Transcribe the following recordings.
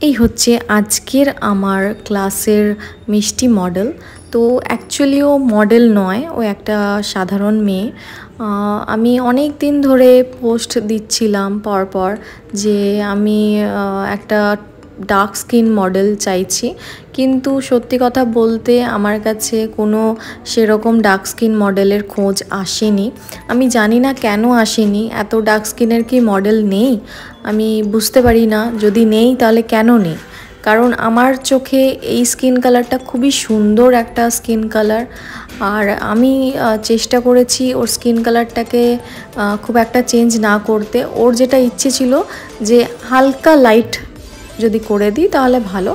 এই হচ্ছে আজকের আমার ক্লাসের মিষ্টি মডেল। তো অ্যাকচুয়ালি ও মডেল নয়, ও একটা সাধারণ মেয়ে। আমি অনেক দিন ধরে পোস্ট দিচ্ছিলাম পরপর যে আমি একটা ডার্ক স্কিন মডেল চাইছি, কিন্তু সত্যি কথা বলতে আমার কাছে কোনো সেরকম ডার্ক স্কিন মডেলের খোঁজ আসেনি। আমি জানি না কেন আসেনি, এত ডার্ক স্কিনের কি মডেল নেই আমি বুঝতে পারি না। যদি নেই তাহলে কেন নেই, কারণ আমার চোখে এই স্কিন কালারটা খুবই সুন্দর একটা স্কিন কালার। আর আমি চেষ্টা করেছি ওর স্কিন কালারটাকে খুব একটা চেঞ্জ না করতে। ওর যেটা ইচ্ছে ছিল যে হালকা লাইট যদি করে দিই তাহলে ভালো,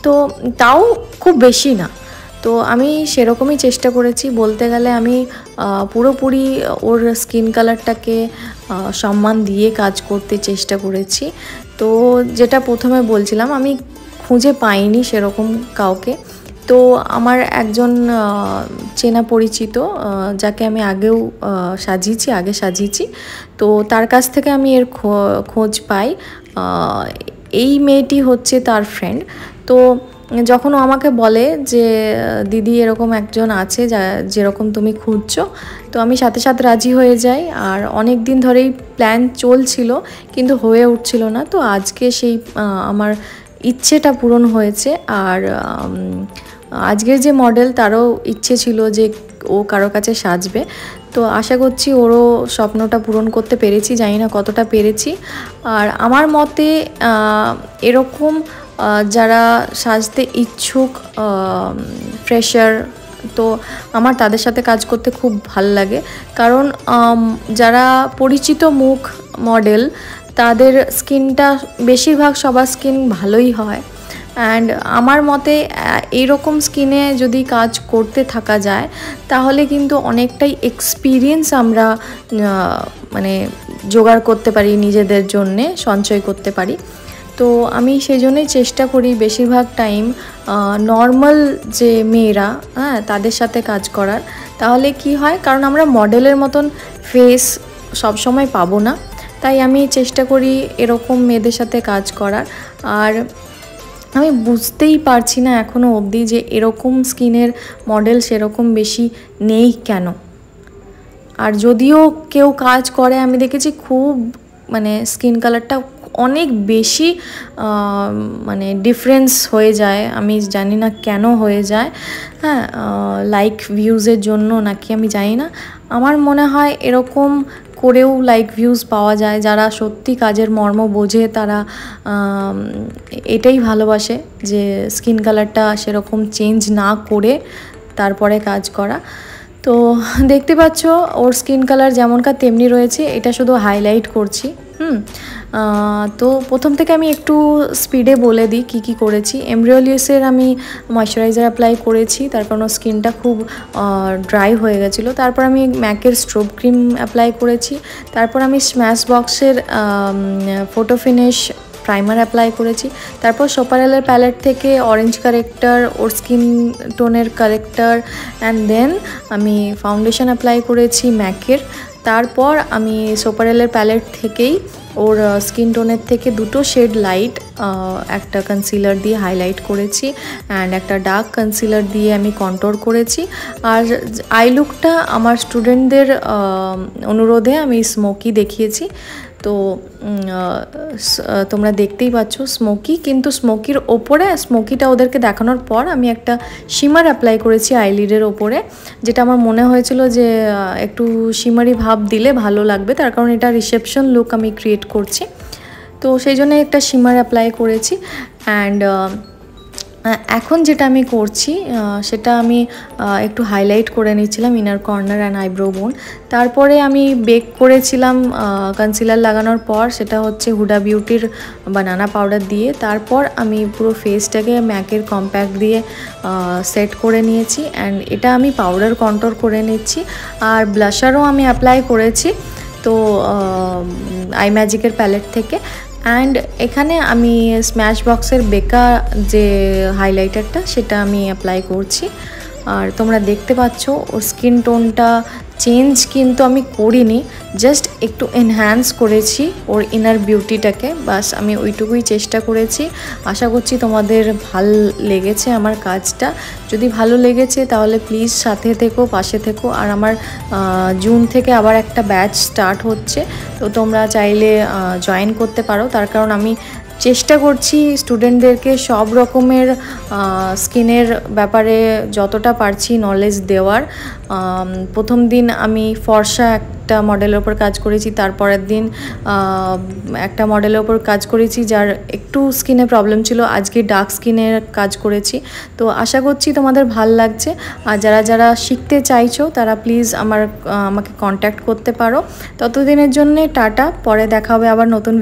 তো তাও খুব বেশি না। তো আমি সেরকমই চেষ্টা করেছি। বলতে গেলে আমি পুরোপুরি ওর স্কিন কালারটাকে সম্মান দিয়ে কাজ করতে চেষ্টা করেছি। তো যেটা প্রথমে বলছিলাম, আমি খুঁজে পাইনি সেরকম কাউকে। তো আমার একজন চেনা পরিচিত, যাকে আমি আগে সাজিয়েছি, তো তার কাছ থেকে আমি এর খোঁজ পাই। এই মেয়েটি হচ্ছে তার ফ্রেন্ড। তো যখন ও আমাকে বলে যে দিদি এরকম একজন আছে যেরকম তুমি খুঁজছো, তো আমি সাথে সাথে রাজি হয়ে যাই। আর অনেক দিন ধরেই প্ল্যান চলছিল কিন্তু হয়ে উঠছিল না। তো আজকে সেই আমার ইচ্ছেটা পূরণ হয়েছে। আর আজকের যে মডেল, তারও ইচ্ছে ছিল যে ও কারো কাছে সাজবে। তো আশা করছি ওরও স্বপ্নটা পূরণ করতে পেরেছি, জানি না কতটা পেরেছি। আর আমার মতে এরকম যারা সাজতে ইচ্ছুক ফ্রেশার, তো আমার তাদের সাথে কাজ করতে খুব ভাল লাগে। কারণ যারা পরিচিত মুখ মডেল, তাদের স্কিনটা বেশিরভাগ সবার স্কিন ভালোই হয়। অ্যান্ড আমার মতে এইরকম স্কিনে যদি কাজ করতে থাকা যায় তাহলে কিন্তু অনেকটাই এক্সপিরিয়েন্স আমরা মানে জোগাড় করতে পারি, নিজেদের জন্যে সঞ্চয় করতে পারি। তো আমি সেই জন্যই চেষ্টা করি বেশিরভাগ টাইম নর্মাল যে মেয়েরা, তাদের সাথে কাজ করার। তাহলে কি হয়, কারণ আমরা মডেলের মতন ফেস সবসময় পাবো না, তাই আমি চেষ্টা করি এরকম মেয়েদের সাথে কাজ করার। আর আমি বুঝতেই পারছি না এখনও অবধি যে এরকম স্কিনের মডেল সেরকম বেশি নেই কেন। আর যদিও কেউ কাজ করে, আমি দেখেছি খুব মানে স্কিন কালারটা অনেক বেশি মানে ডিফারেন্স হয়ে যায়। আমি জানি না কেন হয়ে যায়, লাইক ভিউজের জন্য নাকি আমি জানি না। আমার মনে হয় এরকম করেও লাইক ভিউজ পাওয়া যায়। যারা সত্যি কাজের মর্ম বোঝে তারা এটাই ভালোবাসে যে স্কিন কালারটা সেরকম চেঞ্জ না করে তারপরে কাজ করা। তো দেখতে পাচ্ছ ওর স্কিন কালার যেমনকার তেমনি রয়েছে, এটা শুধু হাইলাইট করছি। তো প্রথম থেকে আমি একটু স্পিডে বলে দিই কী করেছি। এমব্রিওলিয়াসের আমি ময়শ্চারাইজার অ্যাপ্লাই করেছি, তার কারণ স্কিনটা খুব ড্রাই হয়ে গেছিলো। তারপর আমি ম্যাকের স্ট্রোব ক্রিম অ্যাপ্লাই করেছি। তারপর আমি স্ম্যাশ বক্সের ফটো ফিনিশ প্রাইমার অ্যাপ্লাই করেছি। তারপর সোপারেলের প্যালেট থেকে অরেঞ্জ কারেক্টার, ওর স্কিন টোনের কারেক্টার, অ্যান্ড দেন আমি ফাউন্ডেশন অ্যাপ্লাই করেছি ম্যাকের। তারপর আমি সোপারেলের প্যালেট থেকেই ওর স্কিন টোনের থেকে দুটো শেড লাইট, একটা কনসিলার দিয়ে হাইলাইট করেছি অ্যান্ড একটা ডার্ক কনসিলার দিয়ে আমি কন্ট্রোর করেছি। আর আই লুকটা আমার স্টুডেন্টদের অনুরোধে আমি স্মোকি দেখিয়েছি। তো তোমরা দেখতেই পাচ্ছ স্মোকি, কিন্তু স্মোকির ওপরে, স্মোকিটা ওদেরকে দেখানোর পর আমি একটা শিমার অ্যাপ্লাই করেছি আইলিডের ওপরে, যেটা আমার মনে হয়েছিল যে একটু শিমারি ভাব দিলে ভালো লাগবে, তার কারণ এটা রিসেপশন লুক আমি ক্রিয়েট করছি। তো সেই জন্য একটা শিমার অ্যাপ্লাই করেছি। অ্যান্ড এখন যেটা আমি করছি সেটা আমি একটু হাইলাইট করে নিচ্ছিলাম ইনার কর্নার অ্যান্ড আইব্রো বোন। তারপরে আমি বেক করেছিলাম কনসিলার লাগানোর পর, সেটা হচ্ছে হুডা বিউটির বানানা পাউডার দিয়ে। তারপর আমি পুরো ফেসটাকে ম্যাকের কম্প্যাক্ট দিয়ে সেট করে নিয়েছি অ্যান্ড এটা আমি পাউডার কন্ট্রোল করে নিচ্ছি। আর ব্লাশারও আমি অ্যাপ্লাই করেছি, তো আই ম্যাজিকের প্যালেট থেকে। অ্যান্ড এখানে আমি স্ম্যাশ বক্সের বেকা যে হাইলাইটারটা, সেটা আমি অ্যাপ্লাই করছি। আর তোমরা দেখতে পাচ্ছ ওর স্কিন টোনটা চেঞ্জ কিন্তু আমি করিনি, জাস্ট একটু এনহ্যান্স করেছি ওর ইনার বিউটিটাকে, বাস আমি ওইটুকুই চেষ্টা করেছি। আশা করছি তোমাদের ভাল লেগেছে আমার কাজটা। যদি ভালো লেগেছে তাহলে প্লিজ সাথে থেকো, পাশে থেকো। আর আমার জুন থেকে আবার একটা ব্যাচ স্টার্ট হচ্ছে, তো তোমরা চাইলে জয়েন করতে পারো। তার কারণ আমি চেষ্টা করছি স্টুডেন্টদেরকে সব রকমের স্কিনের ব্যাপারে যতটা পারছি নলেজ দেওয়ার। প্রথম দিন আমি ফর্সা একটা মডেলের ওপর কাজ করেছি, তারপরের দিন একটা মডেলের ওপর কাজ করেছি যার একটু স্কিনে প্রবলেম ছিল, আজকে ডার্ক স্কিনের কাজ করেছি। তো আশা করছি তোমাদের ভাল লাগছে। আর যারা যারা শিখতে চাইছো তারা প্লিজ আমাকে কন্ট্যাক্ট করতে পারো। ততদিনের জন্যে টাটা, পরে দেখা হবে আবার নতুন